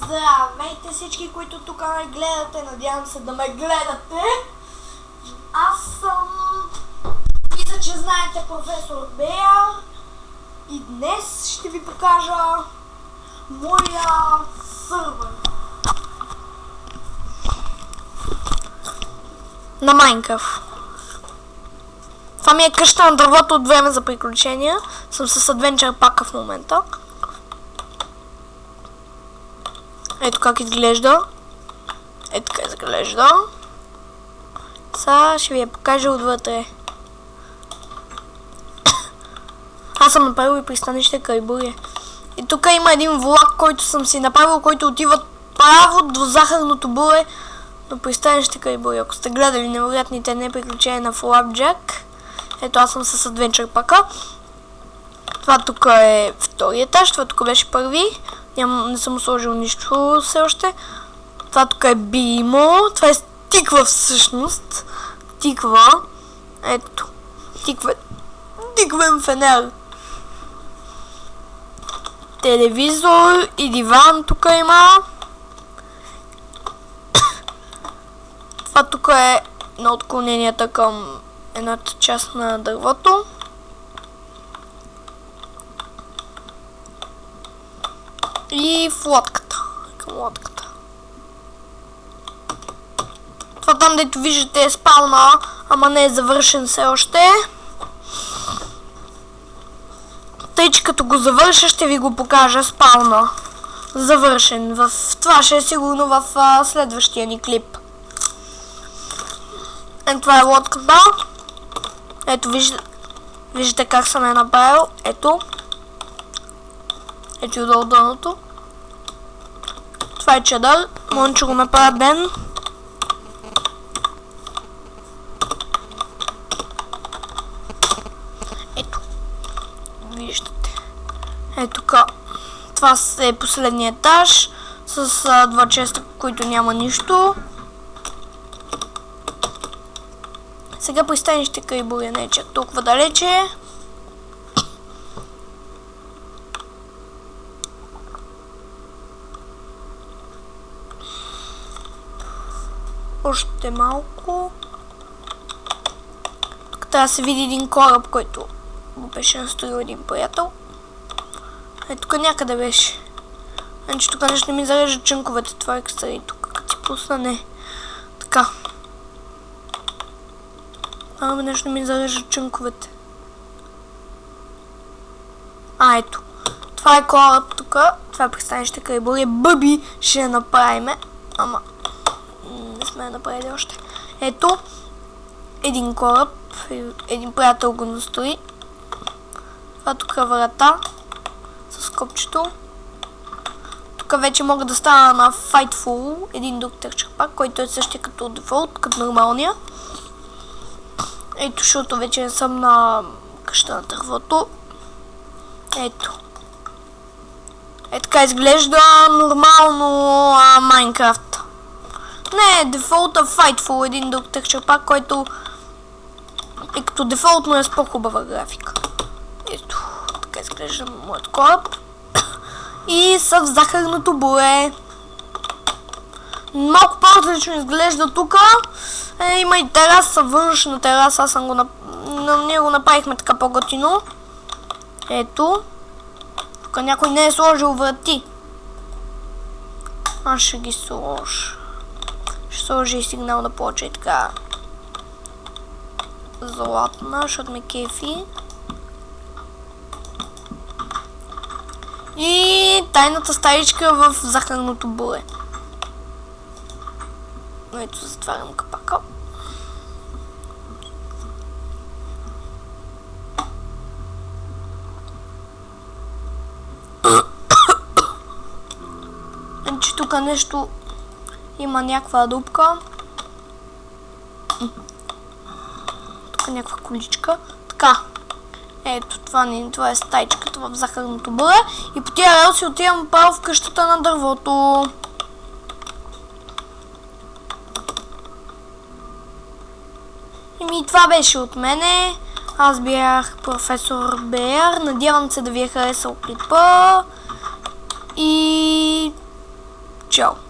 Здравейте всички, които тук ме гледате, надявам се да ме гледате. Аз съм... Мисля, че знаете професор Беар. И днес ще ви покажа моя сървър на Майнкрафт. Това ми е къща на дървото от време за приключения. Съм с Adventure пака в момента. Ето как изглежда. Ето как изглежда. Сега ще ви я покажа отвътре. Аз съм направил и пристанище край буря. И тук има един влак, който съм си направил, който отива право до захарното буре, до пристанище край буря. Ако сте гледали невероятните неприключения на Flapjack, ето аз съм с Adventure пака. Това тук е втори етаж, това тук беше първи. Не съм сложил нищо все още. Това тук е бимо. Това е тиква всъщност. Тиква. Ето. Тиквен фенер. Телевизор и диван тук има. Това тук е на отклоненията към едната част на дървото. И в лодката. Към лодката. Това там, дето виждате, е спална, ама не е завършен все още. Тъй, че като го завърша, ще ви го покажа спална. Завършен. Това ще е сигурно в следващия ни клип. Ето това е лодката. Ето виждате как съм я направил. Ето. Ето и долу дъното. Това е чадър. Може, че го направя ден. Ето. Виждате. Ето тук. Това е последния етаж. С два честа, които няма нищо. Сега пристанище край буря не е чак толкова далече. Още малко. Тук трябва да се види един кораб, който го беше настроил един приятел. Тук някъде беше. Значи тук нещо ми зарежда чънковете. Това е екстра и тук като ти пусна не. Така. Нещо ми зарежда чънковете. Ето. Това е кораб тук. Това е пристанище край буря. Бъби ще направиме. Ама не сме направили още. Ето. Един кораб. Един приятел го настрои. Това тук е врата. С копчето. Тук вече мога да стана на Fightful. Един друг търчерпак, който е същия като дефолт, като нормалния. Ето, защото вече не съм на къща на дървото. Ето. Така изглежда нормално Майнкрафт. Не, дефолта Fightful, един друг търчерпак, който е като дефолтно е с по-хубава графика. Ето, така изглежда моят кораб. И са в захарното буре. Малко по-различно изглежда тук. Има и тераса, външна тераса. Аз съм го ние го направихме така по-готино. Ето. Тук някой не е сложил врати. Аз ще ги сложа. Ще сложа и сигнал да плача и така. Златна, защото ме кефи. И тайната стаичка в захарното буре. Ето, затварям капака. Значи тук нещо има някаква дупка. Тук някаква количка. Така. Ето, това е стайчката в захарното буре. И по тия релси отивам право в къщата на дървото. И това беше от мене. Аз бях професор Беар. Надявам се да ви е харесал клипа. И Чао!